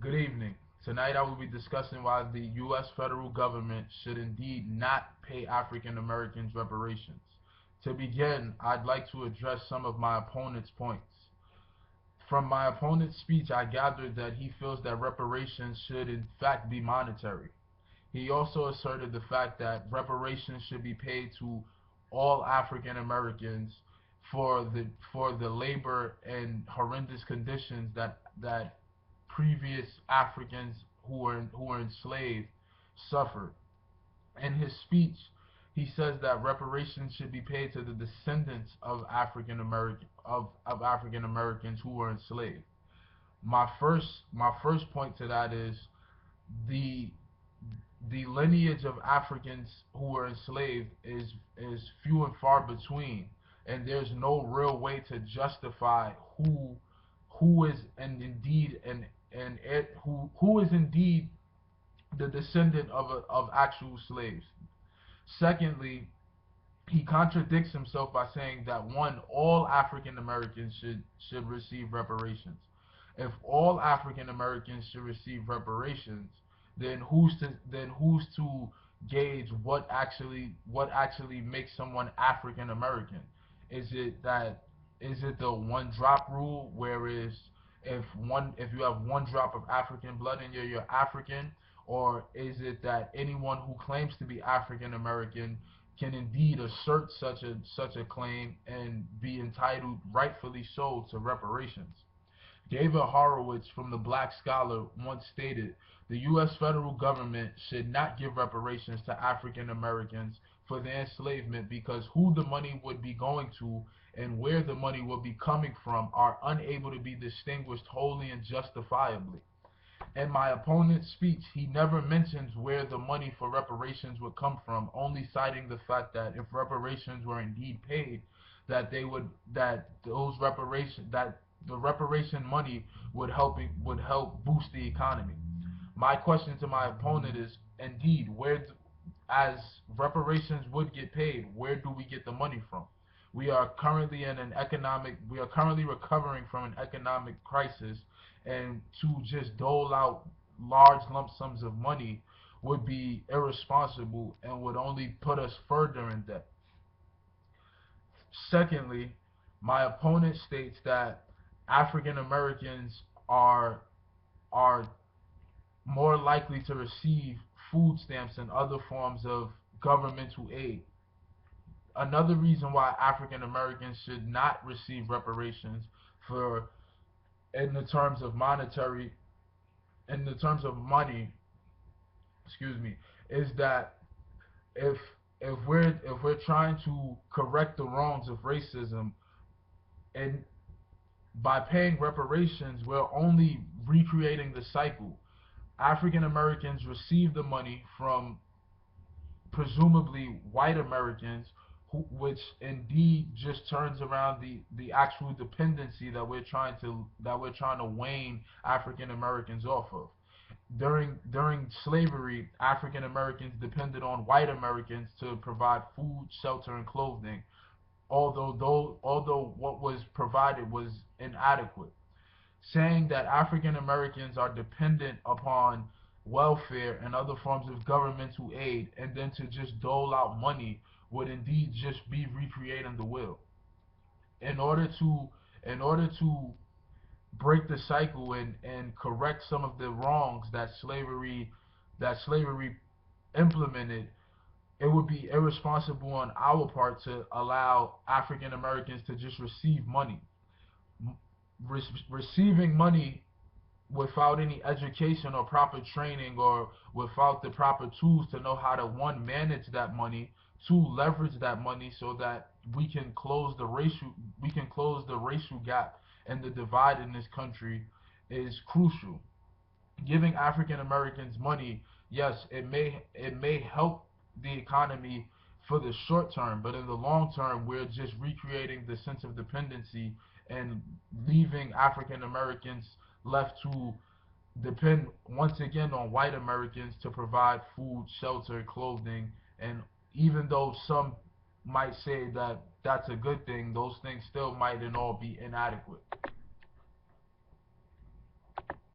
Good evening. Tonight I will be discussing why the U.S. federal government should indeed not pay African Americans reparations. To begin, I'd like to address some of my opponent's points. From my opponent's speech, I gathered that he feels that reparations should in fact be monetary. He also asserted the fact that reparations should be paid to all African Americans for the labor and horrendous conditions that previous Africans who were enslaved suffered. In his speech, he says that reparations should be paid to the descendants of African Americans who were enslaved. My first point to that is the the lineage of Africans who were enslaved is few and far between, and there's no real way to justify who is and indeed and it, who is indeed the descendant of actual slaves. Secondly, he contradicts himself by saying that one, all African Americans should receive reparations. If all African Americans should receive reparations, then who's to gauge what actually makes someone African American? Is it that is it the one drop rule, whereas if you have one drop of African blood in you, you're African, or is it that anyone who claims to be African American can indeed assert such a claim and be entitled, rightfully so, to reparations? David Horowitz from the Black Scholar once stated, the U.S. federal government should not give reparations to African Americans for their enslavement because who the money would be going to and where the money would be coming from are unable to be distinguished wholly and justifiably. In my opponent's speech, he never mentions where the money for reparations would come from, only citing the fact that if reparations were indeed paid, that the reparation money would help boost the economy. My question to my opponent is, indeed, as reparations would get paid, where do we get the money from? We are currently recovering from an economic crisis, and to just dole out large lump sums of money would be irresponsible and would only put us further in debt. Secondly, my opponent states that African Americans are more likely to receive food stamps and other forms of governmental aid. Another reason why African Americans should not receive reparations for in the terms of monetary in the terms of money, excuse me, is that if if we're trying to correct the wrongs of racism, and by paying reparations, we're only recreating the cycle. African Americans receive the money from presumably white Americans, which indeed just turns around the actual dependency that we're trying to wane African Americans off of. During slavery, African Americans depended on white Americans to provide food, shelter, and clothing, although what was provided was inadequate. Saying that African Americans are dependent upon welfare and other forms of governmental aid and then to just dole out money would indeed just be recreating the will. In order to break the cycle and correct some of the wrongs that slavery implemented, it would be irresponsible on our part to allow African Americans to just receive money. Receiving money without any education or proper training, or without the proper tools to know how to, one, manage that money, two, leverage that money so that we can close the racial gap and the divide in this country, is crucial. Giving African Americans money, yes, it may help the economy for the short term, but in the long term, we're just recreating the sense of dependency and leaving African Americans left to depend once again on white Americans to provide food, shelter, clothing, and even though some might say that that's a good thing, those things still might and all be inadequate.